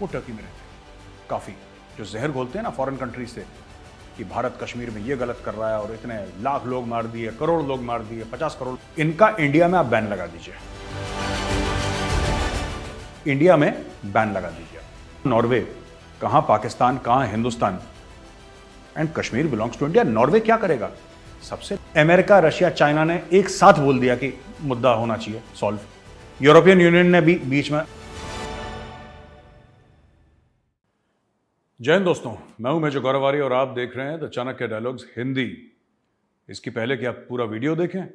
वो टर्की में रहते हैं काफ़ी, जो जहर घोलते हैं ना फॉरेन कंट्री से कि भारत कश्मीर में ये गलत कर रहा है और इतने लाख लोग मार दिए, करोड़ लोग मार दिए, 50 करोड़, इनका इंडिया में आप बैन लगा दीजिए। इंडिया में बैन लगा दीजिए। नॉर्वे कहां पाकिस्तान, कहां Hindustan, and Kashmir belongs to India. Norway क्या करेगा? सबसे अमेरिका, रशिया, चाइना ने एक साथ बोल दिया कि मुद्दा होना चाहिए सॉल्व। यूरोपियन यूनियन ने भी बीच में। जय हिंद दोस्तों, मैं हूं मेजर गौरवारी और आप देख रहे हैं द चाणक्य डायलॉग्स हिंदी। इसकी पहले कि आप पूरा वीडियो देखें,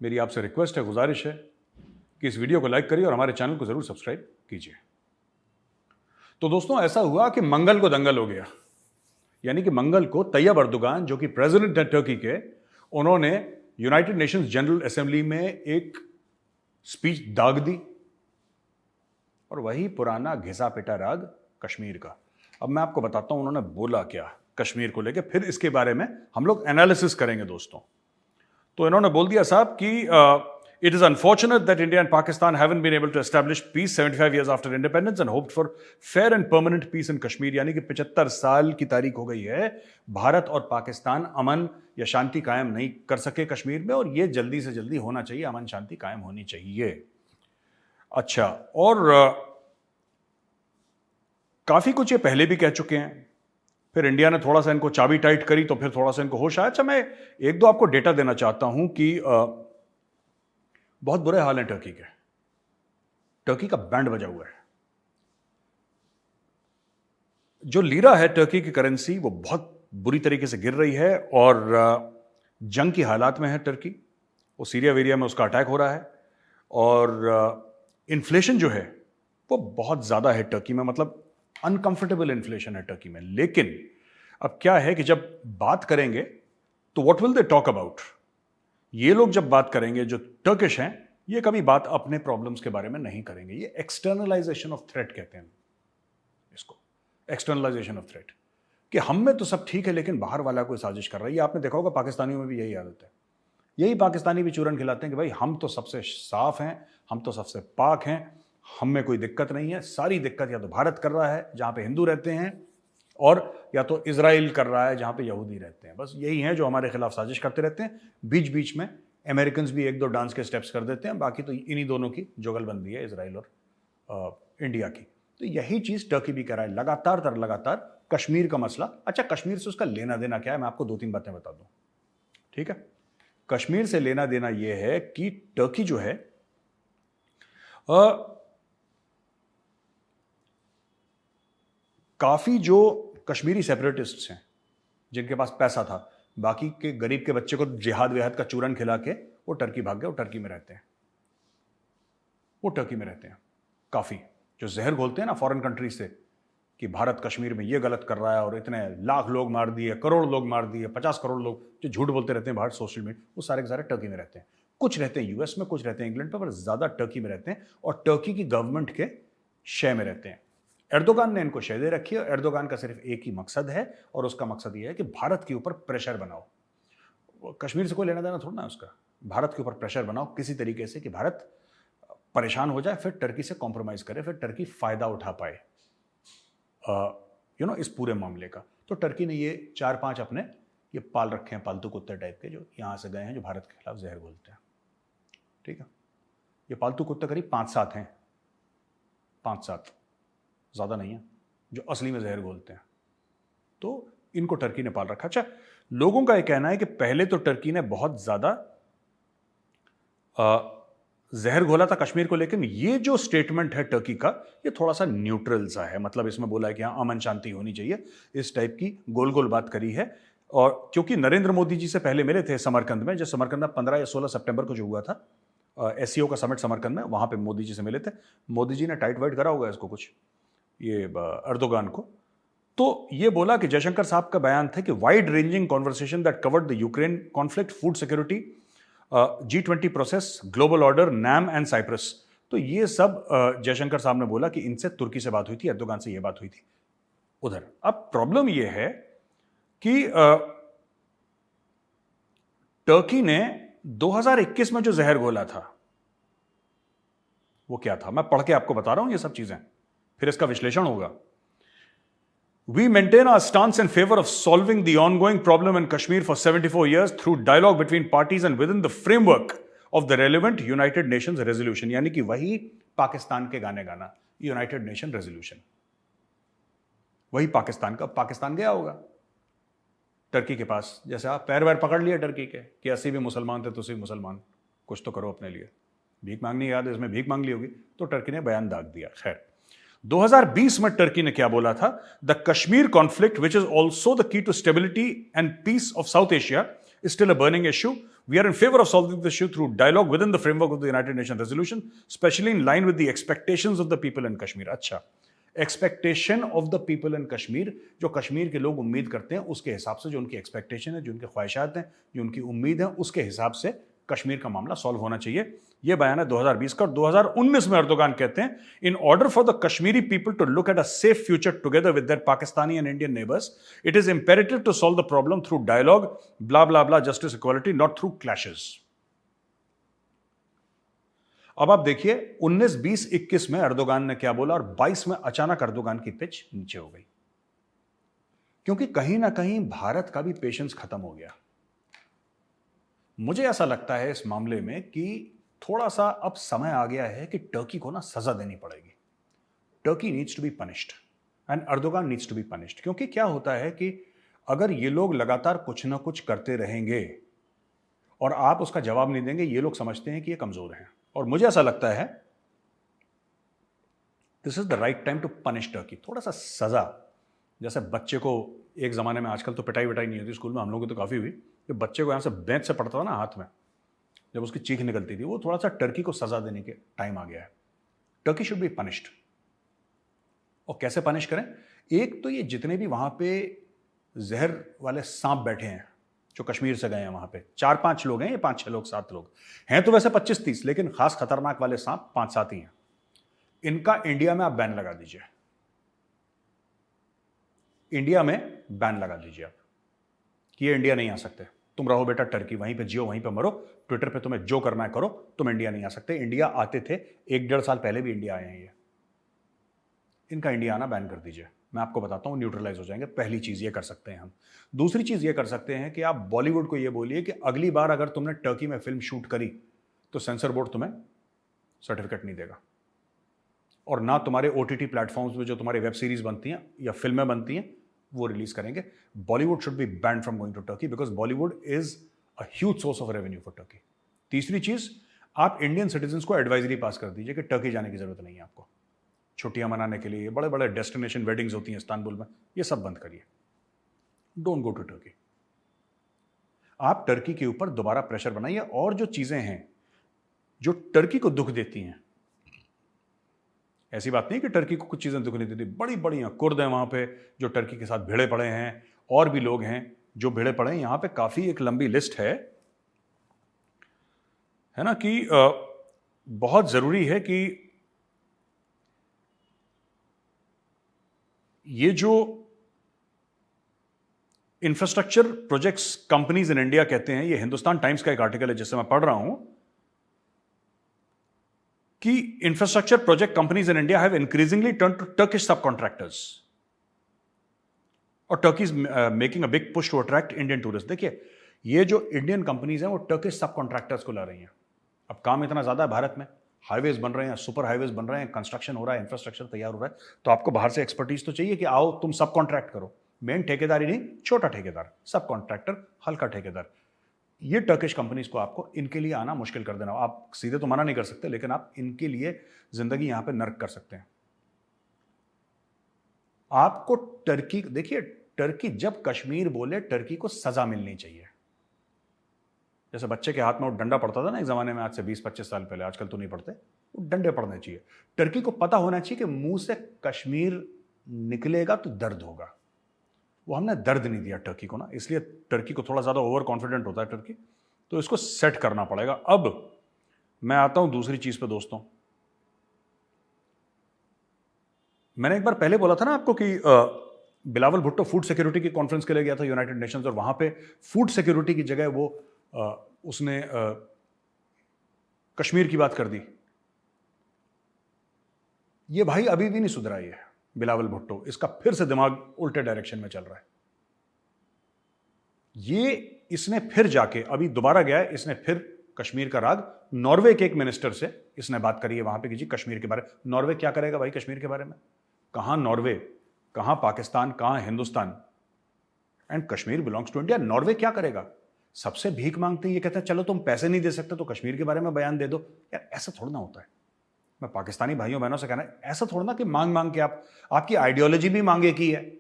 मेरी आपसे रिक्वेस्ट है, गुजारिश है कि इस वीडियो को लाइक करिए और हमारे चैनल को जरूर सब्सक्राइब कीजिए। तो दोस्तों, ऐसा हुआ कि मंगल को दंगल हो गया। यानी कि मंगल को तैयब अर्दोगान, जो कि प्रेसिडेंट है टर्की के, उन्होंने यूनाइटेड नेशंस जनरल असेंबली में एक स्पीच दाग दी, और वही पुराना घिसा पिटा राग कश्मीर का। अब मैं आपको बताता हूं उन्होंने बोला क्या कश्मीर को लेकर, फिर इसके बारे में हम लोग एनालिसिस करेंगे दोस्तों। तो इन्होंने बोल दिया साहब कि it is unfortunate that India and Pakistan haven't been able to establish peace 75 years after independence and hoped for fair and permanent peace in Kashmir. यानी कि 75 साल की तारीख हो गई है, भारत और पाकिस्तान अमन या शांति कायम नहीं कर सके कश्मीर में, और यह जल्दी से जल्दी होना चाहिए, अमन शांति कायम होनी चाहिए। अच्छा, और काफी कुछ ये पहले भी कह चुके हैं, फिर इंडिया ने थोड़ा सा इनको चाबी टाइट करी तो फिर थोड़ा सा इनको होश आया। अच्छा, मैं एक दो आपको डेटा देना चाहता हूं कि बहुत बुरे हाल हैं टर्की के। टर्की का बैंड बजा हुआ है। जो लीरा है टर्की की करेंसी, वो बहुत बुरी तरीके से गिर रही है, और जंग की हालात में है टर्की। वो सीरिया वीरिया में उसका अटैक हो रहा है, और इन्फ्लेशन जो है वो बहुत ज्यादा है टर्की में, मतलब अनकंफर्टेबल इन्फ्लेशन है टर्की में। लेकिन अब क्या है कि जब बात करेंगे तो what will they talk about? ये लोग जब बात करेंगे, जो टर्किश हैं, ये कभी बात अपने प्रॉब्लम्स के बारे में नहीं करेंगे। ये एक्सटर्नलाइजेशन ऑफ थ्रेट कहते हैं इसको, एक्सटर्नलाइजेशन ऑफ थ्रेट, कि हम में तो सब ठीक है लेकिन बाहर वाला कोई साजिश कर रहा है। ये आपने देखा होगा पाकिस्तानियों में भी यही आदत है। यही पाकिस्तानी भी चूरन खिलाते हैं कि भाई हम तो सबसे साफ हैं, हम तो सबसे पाक हैं, हम में कोई दिक्कत नहीं है। सारी दिक्कत या तो भारत कर रहा है जहां पे हिंदू रहते हैं, और या तो इजराइल कर रहा है जहां पे यहूदी रहते हैं। बस यही हैं जो हमारे खिलाफ साजिश करते रहते हैं। बीच बीच में अमेरिकन भी एक दो डांस के स्टेप्स कर देते हैं, बाकी तो इन्हीं दोनों की जुगलबंदी है, इजराइल और इंडिया की। तो यही चीज टर्की भी कर रहा है लगातार कश्मीर का मसला। अच्छा, कश्मीर से उसका लेना देना क्या है, मैं आपको दो तीन बातें बता दूं, ठीक है? कश्मीर से लेना देना यह है कि टर्की जो है काफी जो कश्मीरी सेपरेटिस्ट्स हैं, जिनके पास पैसा था, बाकी के गरीब के बच्चे को जिहाद विहाद का चूरन खिला के वो टर्की भाग गए। वो टर्की में रहते हैं। काफी जो जहर घोलते हैं ना फॉरेन कंट्री से कि भारत कश्मीर में ये गलत कर रहा है और इतने लाख लोग मार दिए, करोड़ लोग मार दिए, 50 करोड़ लोग, जो झूठ बोलते रहते हैं बाहर सोशल मीडिया, वो सारे के सारे टर्की में रहते हैं। कुछ रहते हैं यूएस में, कुछ रहते हैं इंग्लैंड पर ज्यादा टर्की में रहते हैं, और टर्की की गवर्नमेंट के शय में रहते हैं। एर्दोगान ने इनको शय दे रखी है। एर्दोगान का सिर्फ एक ही मकसद है, और उसका मकसद यह है कि भारत के ऊपर प्रेशर बनाओ। कश्मीर से कोई लेना देना थोड़ा ना उसका। भारत के ऊपर प्रेशर बनाओ किसी तरीके से कि भारत परेशान हो जाए, फिर टर्की से कॉम्प्रोमाइज करे, फिर टर्की फायदा उठा पाए इस पूरे मामले का। तो टर्की ने ये 4-5 अपने ये पाल रखे हैं, पालतू कुत्ते टाइप के, जो यहां से गए हैं, जो भारत के खिलाफ जहर घोलते हैं। ठीक है, ये पालतू कुत्ते करीब 5-7 हैं, 5-7, ज्यादा नहीं है, जो असली में जहर घोलते हैं। तो इनको टर्की ने पाल रखा। अच्छा, लोगों का यह कहना है कि पहले तो टर्की ने बहुत ज्यादा जहर घोला था कश्मीर को, लेकिन ये जो स्टेटमेंट है टर्की का, ये थोड़ा सा न्यूट्रल सा है। मतलब इसमें बोला है कि हाँ, अमन शांति होनी चाहिए, इस टाइप की गोल गोल बात करी है। और क्योंकि नरेंद्र मोदी जी से पहले मिले थे समरकंद में, जो समरकंद में 15 या 16 सितंबर को जो हुआ था एससीओ का समिट समरकंद में, वहां पे मोदी जी से मिले थे। मोदी जी ने टाइट वाइट करा होगा इसको कुछ, ये एर्दोगान को। तो ये बोला कि जयशंकर साहब का बयान था कि wide ranging conversation that covered the Ukraine conflict, food security, G20 process, global order, NAM and Cyprus. तो ये सब जयशंकर साहब ने बोला कि इनसे तुर्की से बात हुई थी, एर्दोगान से ये बात हुई थी उधर। अब प्रॉब्लम ये है कि टर्की ने 2021 में जो जहर घोला था वो क्या था, मैं पढ़ के आपको बता रहा हूं ये सब चीजें। फिर इसका विश्लेषण होगा। We maintain our stance in favor of solving the ongoing problem in Kashmir for 74 years through dialogue between parties and within the framework of the relevant United Nations resolution. यानी कि वही पाकिस्तान के गाने गाना, यूनाइटेड नेशन रेजोल्यूशन, वही पाकिस्तान गया होगा Turkey के पास। जैसे आप पैर वैर पकड़ लिए टर्की के कि अस्सी भी मुसलमान थे, तुसी मुसलमान, कुछ तो करो अपने लिए। भीख मांगनी याद है, इसमें भीख मांग ली होगी, तो टर्की ने बयान दाग दिया। खैर, 2020 में टर्की ने क्या बोला था? The Kashmir conflict which is also the key to stability and peace of South Asia is still a burning issue. We are in favor of solving the issue through dialogue within the framework of the United Nations resolution, especially in line with the expectations of the people in Kashmir. अच्छा, expectation of the people in Kashmir, जो कश्मीर के लोग उम्मीद करते हैं उसके हिसाब से, जो उनकी एक्सपेक्टेशन है, जो उनकी ख्वाहिशात हैं, जो उनकी उम्मीद है, उसके हिसाब से कश्मीर का मामला सॉल्व होना चाहिए। यह बयान है 2020 का। और 2019 में अर्दोगान कहते हैं, in order for the Kashmiri people to look at a safe future together with their Pakistani and Indian neighbours, it is imperative to solve the problem through dialogue, blah blah blah, justice, equality, not through clashes. अब आप देखिए 19, 20, 21 में Erdogan ने क्या बोला, और 22 में अचानक अर्दोगान की पिच नीचे हो गई, क्योंकि कहीं ना कहीं भारत का भी पेशेंस खत्म हो गया। मुझे ऐसा लगता है इस मामले में कि थोड़ा सा अब समय आ गया है कि टर्की को ना सजा देनी पड़ेगी। Turkey needs to be punished and Erdogan needs to be punished. क्योंकि क्या होता है कि अगर ये लोग लगातार कुछ ना कुछ करते रहेंगे और आप उसका जवाब नहीं देंगे, ये लोग समझते हैं कि ये कमजोर हैं। और मुझे ऐसा लगता है this is the right time to punish Turkey. थोड़ा सा सजा, जैसे बच्चे को एक जमाने में, आजकल तो पिटाई विटाई नहीं होती स्कूल में, हम लोगों की तो काफी हुई, कि बच्चे को यहां से बेंच से पड़ता था ना हाथ में, जब उसकी चीख निकलती थी, वो थोड़ा सा टर्की को सजा देने के टाइम आ गया है। Turkey should be punished. और कैसे पनिश करें? एक तो ये जितने भी वहां पे जहर वाले सांप बैठे हैं जो कश्मीर से गए हैं, वहां पे 4-5 लोग हैं, ये 5-6 लोग, 7 लोग हैं, तो वैसे 25-30, लेकिन खास खतरनाक वाले सांप 5-7 ही हैं। इनका इंडिया में आप बैन लगा दीजिए, इंडिया में बैन लगा दीजिए आप कि ये इंडिया नहीं आ सकते। तुम रहो बेटा टर्की, वहीं पे जियो, वहीं पे मरो, ट्विटर पे तुम्हें जो करना है करो, तुम इंडिया नहीं आ सकते। इंडिया आते थे 1-1.5 साल पहले भी इंडिया आए हैं ये। इनका इंडिया आना बैन कर दीजिए, मैं आपको बताता हूं, न्यूट्रलाइज हो जाएंगे। पहली चीज ये कर सकते हैं हम। दूसरी चीज ये कर सकते हैं कि आप बॉलीवुड को ये बोलिए कि अगली बार अगर तुमने टर्की में फिल्म शूट करी तो सेंसर बोर्ड तुम्हें सर्टिफिकेट नहीं देगा, और ना तुम्हारे OTT प्लेटफॉर्म्स में जो तुम्हारी वेब सीरीज बनती हैं या फिल्में बनती हैं वो रिलीज करेंगे। Bollywood should be banned from going to Turkey because Bollywood is a huge source of revenue for Turkey. तीसरी चीज, आप इंडियन सिटीजन्स को एडवाइजरी पास कर दीजिए कि टर्की जाने की जरूरत नहीं है आपको, छुट्टियां मनाने के लिए बड़े बड़े डेस्टिनेशन वेडिंग्स होती हैं इस्तांबुल में, ये सब बंद करिए। Don't go to Turkey. आप टर्की के ऊपर दोबारा प्रेशर बनाइए। और जो चीजें हैं जो टर्की को दुख देती हैं, ऐसी बात नहीं कि टर्की को कुछ चीजें दुख नहीं देती, बड़ी बड़ी कुर्द हैं वहां पे जो टर्की के साथ भिड़े पड़े हैं, और भी लोग हैं जो भिड़े पड़े हैं। यहां पे काफी एक लंबी लिस्ट है ना, कि बहुत जरूरी है कि ये जो infrastructure projects companies in India कहते हैं, ये हिंदुस्तान टाइम्स का एक आर्टिकल है जिससे मैं पढ़ रहा हूं कि infrastructure project companies in India have increasingly turn to Turkish subcontractors, और Turkey is making a big push to attract Indian tourist. देखिए, ये जो इंडियन कंपनीज हैं वो टर्किश सब कॉन्ट्रैक्टर्स को ला रही हैं। अब काम इतना ज्यादा है भारत में, हाईवेज बन रहे हैं, सुपर हाईवेज बन रहे हैं, कंस्ट्रक्शन हो रहा है, इंफ्रास्ट्रक्चर तैयार हो रहा है, तो आपको बाहर से एक्सपर्टीज तो चाहिए कि आओ तुम सब कॉन्ट्रैक्ट करो। मेन ठेकेदारी नहीं, छोटा ठेकेदार, सब कॉन्ट्रैक्टर, हल्का ठेकेदार। ये टर्किश कंपनीज को आपको इनके लिए आना मुश्किल कर देना। आप सीधे तो मना नहीं कर सकते, लेकिन आप इनके लिए जिंदगी यहां पे नर्क कर सकते हैं। आपको टर्की, देखिए टर्की जब कश्मीर बोले, टर्की को सजा मिलनी चाहिए। जैसे बच्चे के हाथ में वो डंडा पड़ता था ना एक जमाने में, आज से 20-25 साल पहले, आजकल तो नहीं पड़ते, वो डंडे पड़ने चाहिए। टर्की को पता होना चाहिए कि मुंह से कश्मीर निकलेगा तो दर्द होगा। वो हमने दर्द नहीं दिया टर्की को ना, इसलिए टर्की को थोड़ा ज्यादा ओवर कॉन्फिडेंट होता है टर्की, तो इसको सेट करना पड़ेगा। अब मैं आता हूं दूसरी चीज पे दोस्तों। मैंने एक बार पहले बोला था ना आपको कि बिलावल भुट्टो फूड सिक्योरिटी की कॉन्फ्रेंस के लिए गया था यूनाइटेड नेशंस, और वहां पे फूड सिक्योरिटी की जगह वो उसने कश्मीर की बात कर दी। ये भाई अभी भी नहीं सुधरा, ये बिलावल भुट्टो, इसका फिर से दिमाग उल्टे डायरेक्शन में चल रहा है। ये इसने फिर जाके अभी दोबारा गया है, इसने फिर कश्मीर का राग नॉर्वे के एक मिनिस्टर से इसने बात करी है वहां पे कि जी कश्मीर के बारे में। नॉर्वे क्या करेगा भाई कश्मीर के बारे में? कहां नॉर्वे, कहां पाकिस्तान, कहां Hindustan, and Kashmir belongs to India. Norway क्या करेगा? सबसे भीख मांगते हैं, ये कहते हैं चलो तुम पैसे नहीं दे सकते तो कश्मीर के बारे में बयान दे दो। यार ऐसा थोड़ा ना होता है। मैं पाकिस्तानी भाइयों बहनों से कहना है, ऐसा थोड़ा ना कि मांग मांग के आपकी आइडियोलॉजी भी मांगे की है,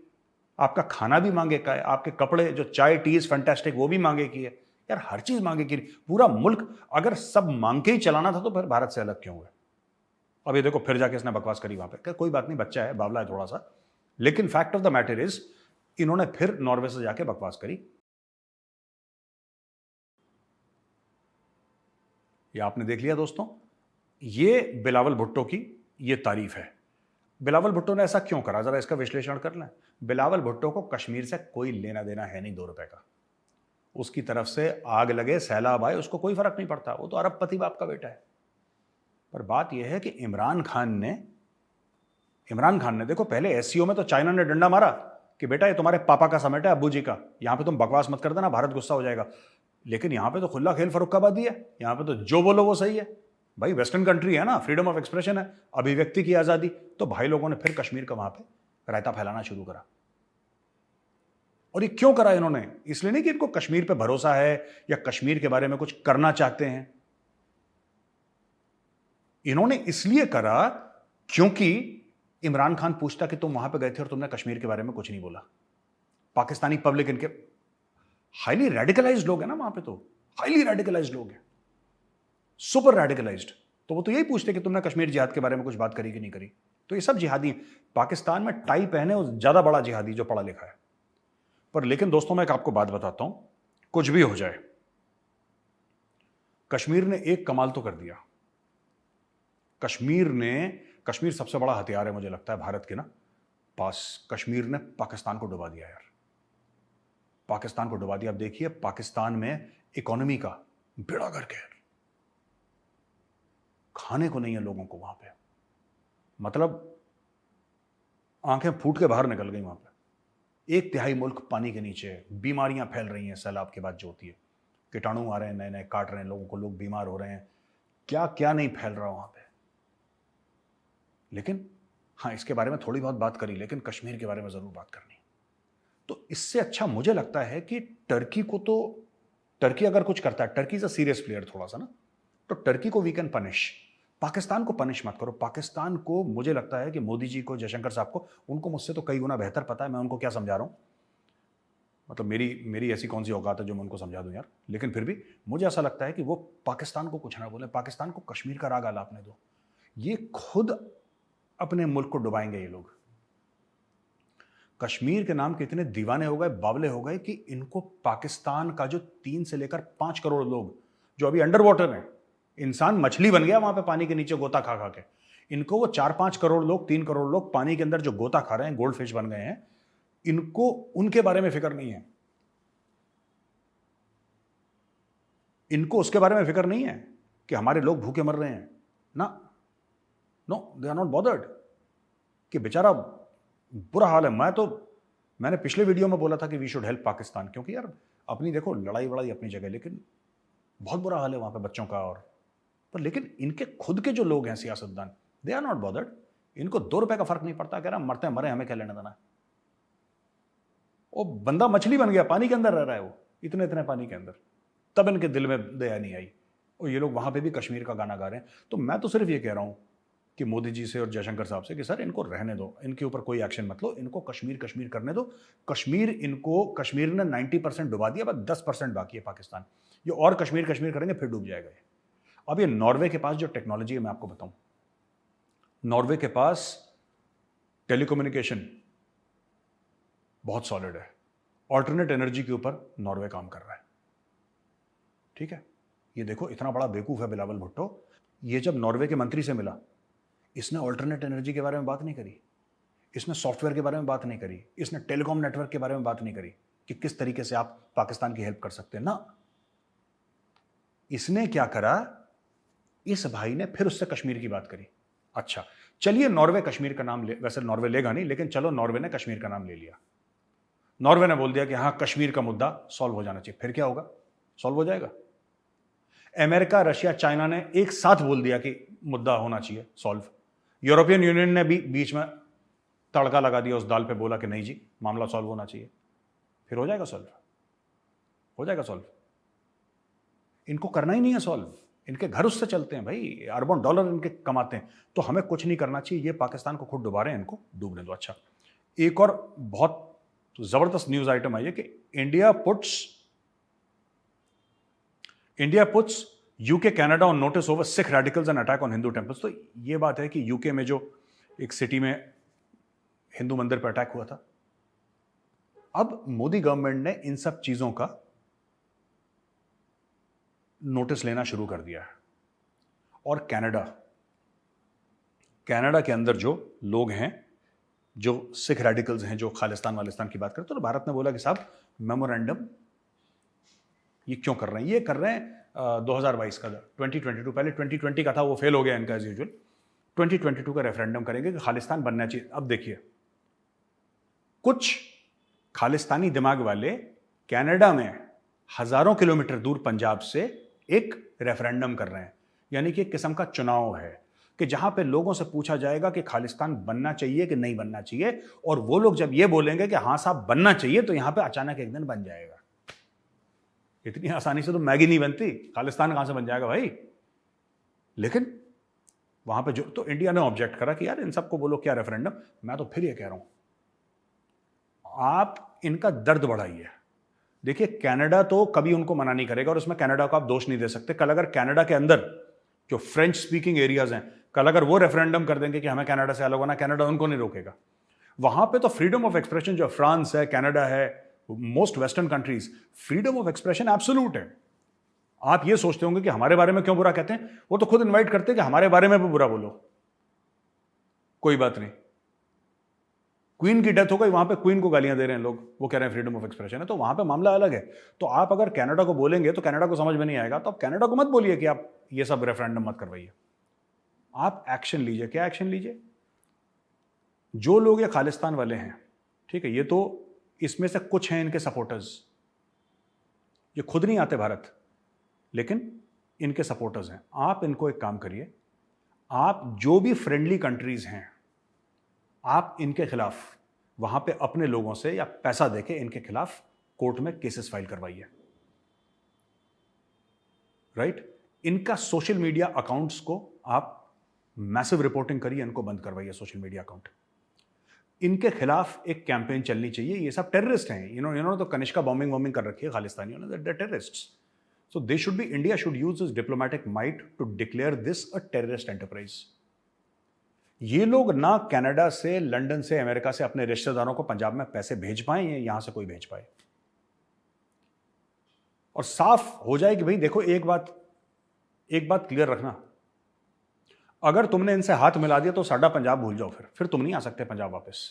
आपका खाना भी मांगे का है, आपके कपड़े जो चाय टी इज फैंटास्टिक वो भी मांगे की है। यार हर चीज मांगे की। पूरा मुल्क अगर सब मांग के ही चलाना था तो फिर भारत से अलग क्यों हुए? अब ये देखो फिर जाके इसने बकवास करी वहां पे। कोई बात नहीं, बच्चा है, बावला है थोड़ा सा, लेकिन fact of the matter is इन्होंने फिर नॉर्वे से जाके बकवास करी। ये आपने देख लिया दोस्तों, ये बिलावल भुट्टो की ये तारीफ है। बिलावल भुट्टो ने ऐसा क्यों करा, जरा इसका विश्लेषण कर लें। बिलावल भुट्टो को कश्मीर से कोई लेना देना है नहीं 2 रुपए का। उसकी तरफ से आग लगे, सैलाब आए, उसको कोई फर्क नहीं पड़ता, वो तो अरबपति बाप का बेटा है। पर बात यह है कि इमरान खान ने देखो पहले एससीओ में तो चाइना ने डंडा मारा कि बेटा ये तुम्हारे पापा का समिट है, अब्बू जी का, यहां पे तुम बकवास मत कर देना, भारत गुस्सा हो जाएगा। लेकिन यहां पे तो खुला खेल फरुख्खाबादी है, यहां पे तो जो बोलो वो सही है। भाई वेस्टर्न कंट्री है ना, फ्रीडम ऑफ एक्सप्रेशन है, अभिव्यक्ति की आजादी। तो भाई लोगों ने फिर कश्मीर का वहां पे रायता फैलाना शुरू करा। और ये क्यों करा इन्होंने? इसलिए नहीं कि इनको कश्मीर पे भरोसा है या कश्मीर के बारे में कुछ करना चाहते हैं। इन्होंने इसलिए करा क्योंकि इमरान खान पूछता कि तुम वहां पे गए थे और तुमने कश्मीर के बारे में कुछ नहीं बोला। पाकिस्तानी पब्लिक, इनके हाईली रेडिकलाइज्ड लोग हैं ना वहां पे, तो हाईली रेडिकलाइज्ड लोग हैं, सुपर रेडिकलाइज्ड। तो वो तो यही पूछते कि तुमने कश्मीर जिहाद के बारे में कुछ बात करी कि नहीं करी। तो ये सब जिहादी हैं। पाकिस्तान में टाई पहने वो ज्यादा बड़ा जिहादी जो पढ़ा लिखा है। पर लेकिन दोस्तों मैं एक आपको बात बताता हूं, कुछ भी हो जाए, कश्मीर ने एक कमाल तो कर दिया। कश्मीर सबसे बड़ा हथियार है मुझे लगता है भारत के ना पास। कश्मीर ने पाकिस्तान को डुबा दिया यार, पाकिस्तान को डुबा दिया। अब देखिए पाकिस्तान में इकोनॉमी का बेड़ा गर्क है, खाने को नहीं है लोगों को वहां पे, मतलब आंखें फूट के बाहर निकल गई वहां पे। 1/3 मुल्क पानी के नीचे, बीमारियां फैल रही हैं सैलाब के बाद जो होती है, कीटाणु आ रहे हैं, नए नए काट रहे हैं लोगों को, लोग बीमार हो रहे हैं, क्या क्या नहीं फैल रहा वहां पे। लेकिन हाँ, इसके बारे में थोड़ी बहुत बात करी, लेकिन कश्मीर के बारे में जरूर बात करनी। तो इससे अच्छा मुझे लगता है कि टर्की अगर कुछ करता है, Turkey is a serious player थोड़ा सा ना, तो टर्की को वी कैन पनिश। पाकिस्तान को पनिश मत करो। पाकिस्तान को मुझे लगता है कि मोदी जी को, जयशंकर साहब को, उनको मुझसे तो कई गुना बेहतर पता है मैं उनको क्या समझा रहा हूं। मतलब मेरी ऐसी कौन सी औकात है जो मैं उनको समझा दूं यार। लेकिन फिर भी मुझे ऐसा लगता है कि वो पाकिस्तान को कुछ ना बोले, पाकिस्तान को कश्मीर का राग आलापने दो। ये खुद अपने मुल्क को डुबाएंगे ये लोग। कश्मीर के नाम के इतने दीवाने हो गए, बावले हो गए कि इनको पाकिस्तान का जो 3 से लेकर 5 करोड़ लोग जो अभी अंडर वाटर हैं, इंसान मछली बन गया वहां पे पानी के नीचे गोता खा खा के, इनको वो 4-5 करोड़ लोग, 3 करोड़ लोग पानी के अंदर जो गोता खा रहे हैं, गोल्ड फिश बन गए हैं, इनको उनके बारे में फिक्र नहीं है। इनको उसके बारे में फिक्र नहीं है कि हमारे लोग भूखे मर रहे हैं ना। No, they are not bothered कि बेचारा बुरा हाल है। मैंने पिछले वीडियो में बोला था कि वी शुड हेल्प पाकिस्तान, क्योंकि यार अपनी देखो लड़ाई वड़ाई अपनी जगह, लेकिन बहुत बुरा हाल है वहां पे बच्चों का। और पर लेकिन इनके खुद के जो लोग हैं सियासतदान, दे आर नॉट बॉदर्ड। इनको 2 रुपए का फर्क नहीं पड़ता, कह रहा मरते मरे, हमें क्या लेना देना। वो बंदा मछली बन गया, पानी के अंदर रह रहा है वो, इतने इतने पानी के अंदर, तब इनके दिल में दया नहीं आई। और ये लोग वहां पे भी कश्मीर का गाना गा रहे हैं। तो मैं तो सिर्फ ये कह रहा हूं कि मोदी जी से और जयशंकर साहब से कि सर इनको रहने दो, इनके ऊपर कोई एक्शन मत लो, इनको कश्मीर करने दो। कश्मीर ने 90% डुबा दिया, बस 10% बाकी है पाकिस्तान। ये और कश्मीर करेंगे फिर डूब जाएगा ये। अब ये नॉर्वे के पास जो टेक्नोलॉजी है मैं आपको बताऊं, नॉर्वे के पास टेलीकम्युनिकेशन बहुत सॉलिड है। ऑल्टरनेट एनर्जी के ऊपर नॉर्वे काम कर रहा है। ठीक है, ये देखो इतना बड़ा बेवकूफ है बिलावल भुट्टो। ये जब नॉर्वे के मंत्री से मिला, इसने ऑल्टरनेट एनर्जी के बारे में बात नहीं करी, इसने सॉफ्टवेयर के बारे में बात नहीं करी, इसने टेलीकॉम नेटवर्क के बारे में बात नहीं करी कि किस तरीके से आप पाकिस्तान की हेल्प कर सकते हैं ना। इसने क्या करा, इस भाई ने फिर उससे कश्मीर की बात करी। अच्छा, चलिए नॉर्वे कश्मीर का नाम ले, वैसे नॉर्वे लेगा नहीं, लेकिन चलो नॉर्वे ने कश्मीर का नाम ले लिया। नॉर्वे ने बोल दिया कि हाँ कश्मीर का मुद्दा सॉल्व हो जाना चाहिए, फिर क्या होगा? सॉल्व हो जाएगा। अमेरिका, रशिया, चाइना ने एक साथ बोल दिया कि मुद्दा होना चाहिए सॉल्व। यूरोपियन यूनियन ने भी बीच में तड़का लगा दिया उस दाल पे, बोला कि नहीं जी मामला सॉल्व होना चाहिए, फिर हो जाएगा सॉल्व, हो जाएगा सॉल्व। इनको करना ही नहीं है सॉल्व, इनके घर उससे चलते हैं भाई, अरबों डॉलर इनके कमाते हैं, तो हमें कुछ नहीं करना चाहिए, ये पाकिस्तान को खुद डुबा रहे हैं, इनको डूबने दो। अच्छा, एक और बहुत जबरदस्त न्यूज आइटम आई है कि India puts UK Canada on notice over Sikh radicals and attack on Hindu temples. तो ये बात है कि यूके में जो एक सिटी में हिंदू मंदिर पर अटैक हुआ था, अब मोदी गवर्नमेंट ने इन सब चीजों का नोटिस लेना शुरू कर दिया है। और कनाडा के अंदर जो लोग हैं, जो सिख रेडिकल्स हैं, जो खालिस्तान वालिस्तान की बात करते हैं, तो भारत ने बोला कि साहब मेमोरेंडम ये क्यों कर रहे हैं? ये कर रहे हैं 2022 का, 2022, पहले 2020 का था, वो फेल हो गया इनका एज यूजुअल। 2022 का रेफरेंडम करेंगे कि खालिस्तान बनना चाहिए। अब देखिए, कुछ खालिस्तानी दिमाग वाले कनाडा में हजारों किलोमीटर दूर पंजाब से एक रेफरेंडम कर रहे हैं, यानी कि एक किस्म का चुनाव है कि जहां पे लोगों से पूछा जाएगा कि खालिस्तान बनना चाहिए कि नहीं बनना चाहिए, और वो लोग जब ये बोलेंगे कि हाँ साहब बनना चाहिए, तो यहां पे अचानक एक दिन बन जाएगा। इतनी आसानी से तो मैगी नहीं बनती, खालिस्तान कहां से बन जाएगा भाई? लेकिन वहां पे जो, तो इंडिया ने ऑब्जेक्ट करा कि यार इन सबको बोलो क्या रेफरेंडम। मैं तो फिर ये कह रहा हूं, आप इनका दर्द बढ़ाइए। देखिए, कनाडा तो कभी उनको मना नहीं करेगा, और उसमें कनाडा को आप दोष नहीं दे सकते। कल अगर कनाडा के अंदर जो फ्रेंच स्पीकिंग एरियाज हैं, कल अगर वो रेफरेंडम कर देंगे कि हमें कनाडा से अलग होना, कनाडा उनको नहीं रोकेगा। वहां पे तो फ्रीडम ऑफ एक्सप्रेशन, जो फ्रांस है, कनाडा है, most western countries, freedom of expression absolute है। आप ये सोचते होंगे कि हमारे बारे में क्यों बुरा कहते हैं, वो तो खुद इन्वाइट करते हैं कि हमारे बारे में भी बुरा बोलो, कोई बात नहीं। क्वीन की डेथ हो गई, वहां पे क्वीन को गालियां दे रहे हैं लोग, वो कह रहे हैं फ्रीडम ऑफ एक्सप्रेशन है, तो वहां पे मामला अलग है। तो आप अगर कनाडा को बोलेंगे तो कनाडा को समझ में नहीं आएगा, तो आप कनाडा को मत बोलिए कि आप ये सब रेफरेंडम मत करवाइए। आप एक्शन लीजिए। क्या एक्शन लीजिए? जो लोग ये खालिस्तान वाले हैं, ठीक है, ये तो इसमें से कुछ हैं इनके सपोर्टर्स, ये खुद नहीं आते भारत, लेकिन इनके सपोर्टर्स हैं। आप इनको एक काम करिए, आप जो भी फ्रेंडली कंट्रीज हैं, आप इनके खिलाफ वहां पे अपने लोगों से या पैसा देके इनके खिलाफ कोर्ट में केसेस फाइल करवाइए। राइट? इनका सोशल मीडिया अकाउंट्स को आप मैसिव रिपोर्टिंग करिए, इनको बंद करवाइए सोशल मीडिया अकाउंट। इनके खिलाफ एक कैंपेन चलनी चाहिए। ये सब टेररिस्ट हैं, इन्होंने तो कनिष्का बॉम्बिंग कर रखी है खालिस्तानियों ने, they terrorists. So they should be, India should use this diplomatic might to declare this a terrorist enterprise. ये लोग ना कनाडा से, लंदन से, अमेरिका से अपने रिश्तेदारों को पंजाब में पैसे भेज पाए या यहां से कोई भेज पाए। और साफ हो जाए कि भाई देखो, एक बात क्लियर रखना, अगर तुमने इनसे हाथ मिला दिया तो साडा पंजाब भूल जाओ, फिर तुम नहीं आ सकते पंजाब वापस।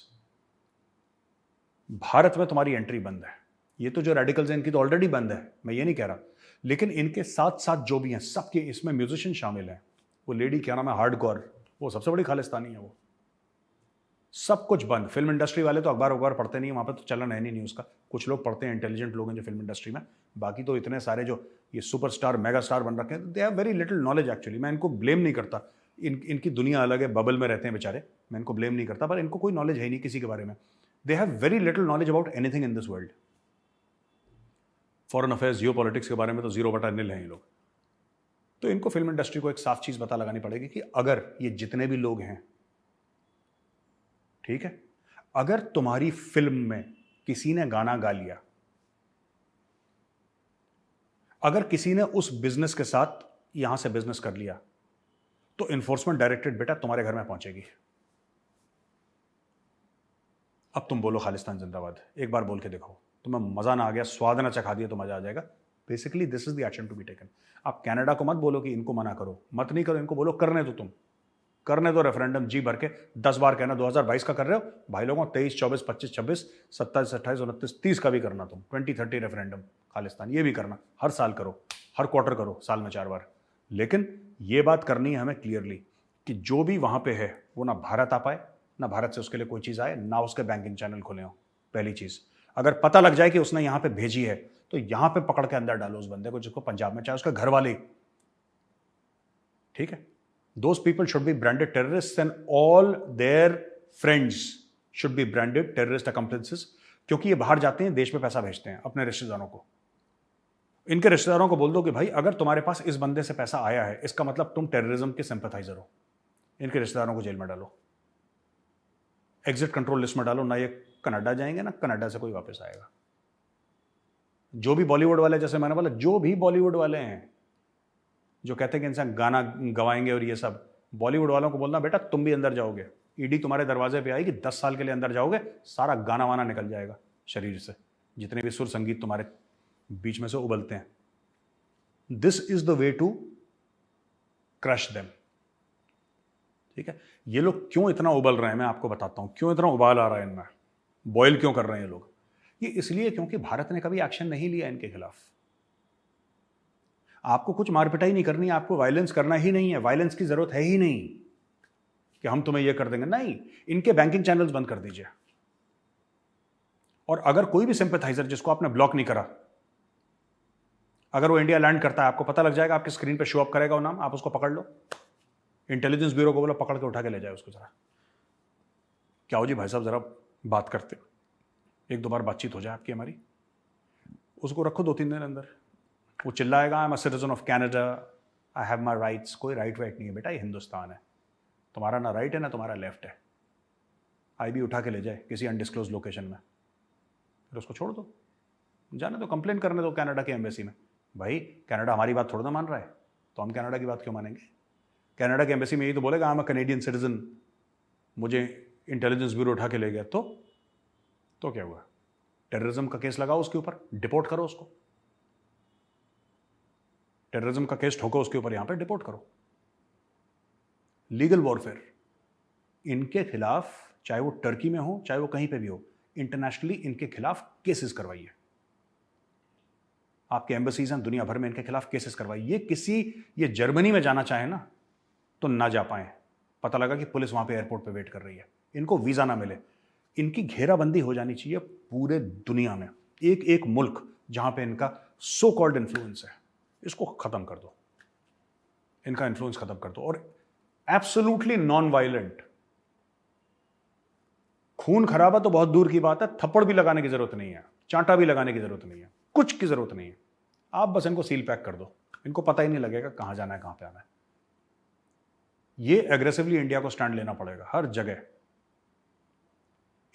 भारत में तुम्हारी एंट्री बंद है। ये तो जो रेडिकल्स हैं इनकी तो ऑलरेडी बंद है, मैं ये नहीं कह रहा, लेकिन इनके साथ साथ जो भी हैं सबके, इसमें म्यूजिशियन शामिल हैं। वो लेडी क्या नाम है, हार्डकोर, वो सबसे बड़ी खालिस्तानी है। वो सब कुछ बंद। फिल्म इंडस्ट्री वाले तो अखबार पढ़ते नहीं, वहां पर तो चलन है नहीं न्यूज़ का। कुछ लोग पढ़ते हैं, इंटेलिजेंट लोग हैं जो फिल्म इंडस्ट्री में, बाकी तो इतने सारे जो ये सुपरस्टार, मेगा स्टार बन रखे हैं, they have very little knowledge actually. मैं इनको ब्लेम नहीं करता, इनकी दुनिया अलग है, बबल में रहते हैं बेचारे, मैं इनको ब्लेम नहीं करता, पर इनको कोई नॉलेज है ही नहीं किसी के बारे में। They have very little knowledge about anything in this world. Foreign affairs, Jio politics के बारे में तो 0/0 हैं ये लोग। तो इनको फिल्म इंडस्ट्री को एक साफ चीज पता लगानी पड़ेगी कि अगर ये जितने भी लोग हैं, ठीक है, अगर तुम्हारी फिल्म में किसी ने गाना गा लिया, अगर किसी ने उस बिजनेस के साथ यहां से बिजनेस कर लिया, तो इन्फोर्समेंट डायरेक्टरेट बेटा तुम्हारे घर में पहुंचेगी। अब तुम बोलो खालिस्तान जिंदाबाद, एक बार बोल के देखो, तुम्हें मजा ना आ गया, स्वाद ना चखा दिया तो मजा आ जाएगा। Basically this is the action to be taken. आप कनाडा को मत बोलो कि इनको मना करो, मत नहीं करो, इनको बोलो करने दो, तुम करने दो रेफरेंडम जी भर के, 10 बार कहना 2022 का कर रहे हो भाई लोगों, 23, 24, 25, 26, 27, 28, 29, 30 का भी करना तुम, 20, 30 रेफरेंडम खालिस्तान, ये भी करना, हर साल करो, हर क्वार्टर करो, साल में 4 बार। लेकिन ये बात करनी है हमें क्लियरली, कि जो भी वहां पे है वो ना भारत आ पाए, ना भारत से उसके लिए कोई चीज आए, ना उसके बैंकिंग चैनल खुले हो। पहली चीज, अगर पता लग जाए कि उसने यहां पे भेजी है तो यहां पे पकड़ के अंदर डालो उस बंदे को, जिसको पंजाब में, चाहे उसके घर वाले, ठीक है। Those people should be branded terrorist and all their friends should be branded terrorist accomplices, क्योंकि ये बाहर जाते हैं, देश में पैसा भेजते हैं अपने रिश्तेदारों को। इनके रिश्तेदारों को बोल दो कि भाई अगर तुम्हारे पास इस बंदे से पैसा आया है, इसका मतलब तुम टेररिज्म के सिंपैथाइजर हो। इनके रिश्तेदारों को जेल में डालो, एग्जिट कंट्रोल लिस्ट में डालो, ना ये कनाडा जाएंगे ना कनाडा से कोई वापस आएगा। जो भी बॉलीवुड वाले, जैसे मैंने बोला, जो भी बॉलीवुड वाले हैं जो कहते हैं कि इंसान गाना गवाएंगे और ये सब, बॉलीवुड वालों को बोलना बेटा तुम भी अंदर जाओगे, ईडी तुम्हारे दरवाजे पे आएगी, 10 साल के लिए अंदर जाओगे, सारा गाना वाना निकल जाएगा शरीर से, जितने भी सुर संगीत तुम्हारे बीच में से उबलते हैं। This is the way to crush them, ठीक है। ये लोग क्यों इतना उबल रहे हैं मैं आपको बताता हूं, क्यों इतना उबाल आ रहा है इनमें, बॉयल क्यों कर रहे हैं ये लोग। ये इसलिए क्योंकि भारत ने कभी एक्शन नहीं लिया इनके खिलाफ। आपको कुछ मारपिटाई नहीं करनी, आपको वायलेंस करना ही नहीं है, वायलेंस की जरूरत है ही नहीं कि हम तुम्हें यह कर देंगे, नहीं। इनके बैंकिंग चैनल्स बंद कर दीजिए, और अगर कोई भी सिंपैथाइजर जिसको आपने ब्लॉक नहीं करा, अगर वो इंडिया लैंड करता है, आपको पता लग जाएगा, आपकी स्क्रीन पे शो अप करेगा वो नाम, आप उसको पकड़ लो, इंटेलिजेंस ब्यूरो को बोलो पकड़ के उठा के ले जाए उसको। जरा क्या हो जी भाई साहब, जरा बात करते, एक दो बार बातचीत हो जाए आपकी हमारी, उसको रखो 2-3 दिन अंदर। वो चिल्लाएगा I am a citizen of Canada, I have my rights. कोई राइट वाइट नहीं है बेटा, ये हिंदुस्तान है, तुम्हारा ना राइट है ना तुम्हारा लेफ्ट है। आई भी उठा के ले जाए किसी अनडिस्क्लोज लोकेशन में, फिर उसको छोड़ दो, जाने दो, कंप्लेन करने दो कनाडा की एम्बेसी में। भाई कनाडा हमारी बात थोड़ा ना मान रहा है, तो हम कनाडा की बात क्यों मानेंगे। कनाडा की एम्बेसी में यही तो बोलेगा आई एम अ कैनेडियन सिटीजन, मुझे इंटेलिजेंस ब्यूरो उठा के ले गया, तो क्या हुआ, टेररिज्म का केस लगाओ उसके ऊपर, डिपोर्ट करो उसको, टेररिज्म का केस ठोको उसके ऊपर, यहां पे डिपोर्ट करो। लीगल वॉरफेयर इनके खिलाफ, चाहे वो टर्की में हो चाहे वो कहीं पे भी हो, इंटरनेशनली इनके खिलाफ केसेस करवाइए। आपके एम्बेसीज हैं दुनिया भर में, इनके खिलाफ केसेस करवाइए। ये जर्मनी में जाना चाहे ना तो ना जा पाए, पता लगा कि पुलिस वहां पे एयरपोर्ट पे वेट कर रही है, इनको वीजा ना मिले, इनकी घेराबंदी हो जानी चाहिए पूरे दुनिया में। एक एक मुल्क जहां पे इनका सो कॉल्ड इन्फ्लुएंस है, इसको खत्म कर दो, इनका इन्फ्लुएंस खत्म कर दो। और एब्सोल्युटली नॉन वायलेंट, खून खराबा तो बहुत दूर की बात है, थप्पड़ भी लगाने की जरूरत नहीं है, चांटा भी लगाने की जरूरत नहीं है, कुछ की जरूरत नहीं है। आप बस इनको सील पैक कर दो, इनको पता ही नहीं लगेगा कहां जाना है कहां पे आना है। ये एग्रेसिवली इंडिया को स्टैंड लेना पड़ेगा हर जगह,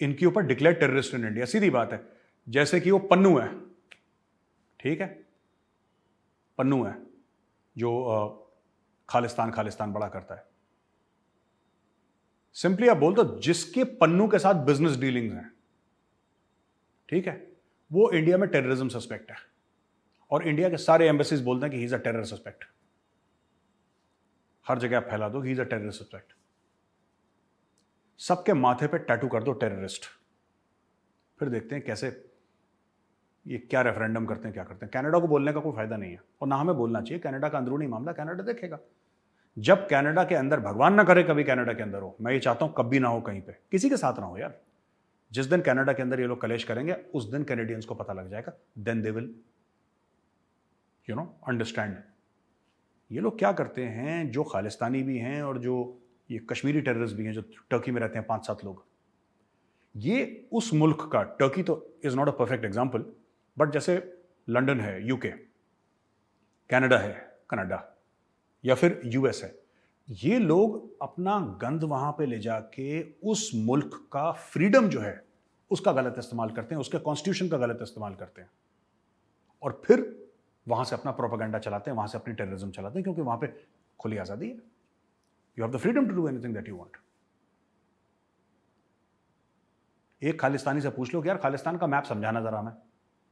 इनके ऊपर डिक्लेयर टेररिस्ट इन इंडिया। सीधी बात है, जैसे कि वो पन्नू है, ठीक है, पन्नू है जो खालिस्तान बड़ा करता है। सिंपली आप बोल दो जिसके पन्नू के साथ बिजनेस डीलिंग्स हैं, ठीक है, वो इंडिया में टेररिज्म सस्पेक्ट है, और इंडिया के सारे एम्बेसीज बोलते हैं कि he is a terror suspect. हर जगह आप फैला दो he is a terror suspect, सबके माथे पे टैटू कर दो टेररिस्ट, फिर देखते हैं कैसे ये क्या रेफरेंडम करते हैं, क्या करते हैं। कनाडा को बोलने का कोई फायदा नहीं है, और ना हमें बोलना चाहिए। कनाडा का अंदरूनी मामला कनाडा देखेगा। जब कनाडा के अंदर, भगवान ना करे कभी कनाडा के अंदर हो, मैं ये चाहता हूं कभी ना हो, कहीं पे किसी के साथ ना हो यार। जिस दिन कनाडा के अंदर ये लोग कलेश करेंगे, उस दिन कैनेडियंस को पता लग जाएगा, देन दे विल अंडरस्टैंड ये लोग क्या करते हैं। जो खालिस्तानी भी हैं और जो ये कश्मीरी टेररिस्ट भी हैं जो टर्की में रहते हैं 5-7 लोग, ये उस मुल्क का, टर्की तो is not a perfect example, but जैसे लंदन है यूके, कनाडा है कनाडा, या फिर यूएस है, ये लोग अपना गंद वहां पे ले जाके उस मुल्क का फ्रीडम जो है उसका गलत इस्तेमाल करते हैं, उसके कॉन्स्टिट्यूशन का गलत इस्तेमाल करते हैं, और फिर वहां से अपना प्रोपेगेंडा चलाते हैं, वहां से अपनी टेररिज्म चलाते हैं, क्योंकि वहां पे खुली आजादी है। You have the freedom to do anything that you want. एक खालिस्तानी से पूछ लो कि यार खालिस्तान का मैप समझाना जरा हमें,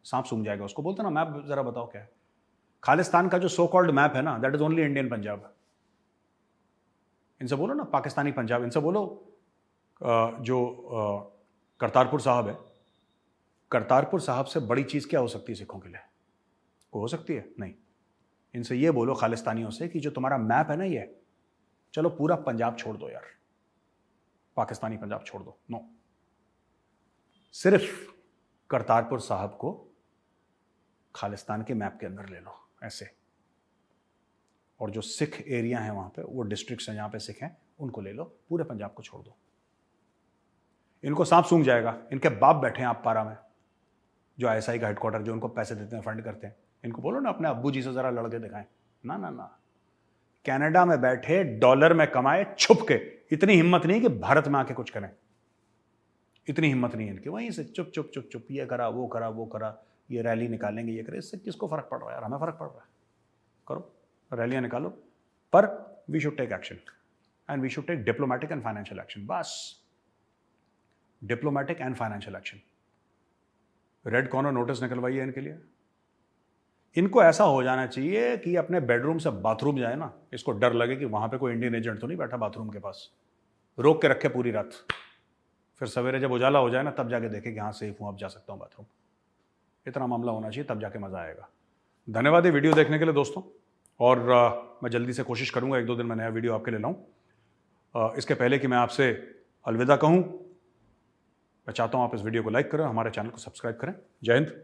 सांप सूंघ जाएगा उसको। बोलते ना मैप जरा बताओ क्या है। खालिस्तान का जो सो कॉल्ड मैप है ना, that is only Indian Punjab. इनसे बोलो ना पाकिस्तानी पंजाब, इनसे बोलो जो करतारपुर साहब है, करतारपुर साहब से बड़ी चीज क्या हो सकती है सिखों के लिए? को हो सकती है? नहीं। इनसे ये बोलो खालिस्तानियों से कि जो तुम्हारा मैप है ना, ये चलो पूरा पंजाब छोड़ दो यार, पाकिस्तानी पंजाब छोड़ दो, नो, सिर्फ करतारपुर साहब को खालिस्तान के मैप के अंदर ले लो ऐसे, और जो सिख एरिया है वहां पे, वो डिस्ट्रिक्ट्स हैं जहां पे सिख हैं, उनको ले लो, पूरे पंजाब को छोड़ दो। इनको सांप सूंघ जाएगा, इनके बाप बैठे हैं आप पारा में, जो आईएसआई का हेडक्वार्टर, जो उनको पैसे देते हैं, फंड करते हैं, इनको बोलो ना अपने अब्बू जी से जरा लड़के दिखाएं। ना ना ना, कनाडा में बैठे डॉलर में कमाए छुप के, इतनी हिम्मत नहीं कि भारत में आके कुछ करें, इतनी हिम्मत नहीं है इनकी, वहीं से चुप चुप चुप चुप, ये करा वो करा वो करा, ये रैली निकालेंगे ये करे, इससे किसको फर्क पड़ रहा है यार, हमें फर्क पड़ रहा है, करो रैलियां निकालो, पर we should take action and we should take diplomatic and financial action, बस diplomatic and financial action. Red corner notice निकलवाइए इनके लिए, इनको ऐसा हो जाना चाहिए कि अपने बेडरूम से बाथरूम जाए ना, इसको डर लगे कि वहां पे कोई इंडियन एजेंट तो नहीं बैठा बाथरूम के पास, रोक के रखे पूरी रात, फिर सवेरे जब उजाला हो जाए ना तब जाके देखे कि हाँ सेफ हूं, अब जा सकता हूं बाथरूम, इतना मामला होना चाहिए, तब जाके मजा आएगा। धन्यवाद ये वीडियो देखने के लिए दोस्तों, और मैं जल्दी से कोशिश करूंगा 1-2 दिन में नया वीडियो आपके लिए लाऊं। इसके पहले कि मैं आपसे अलविदा कहूं, मैं चाहता हूं आप इस वीडियो को लाइक करें, हमारे चैनल को सब्सक्राइब करें। जय हिंद।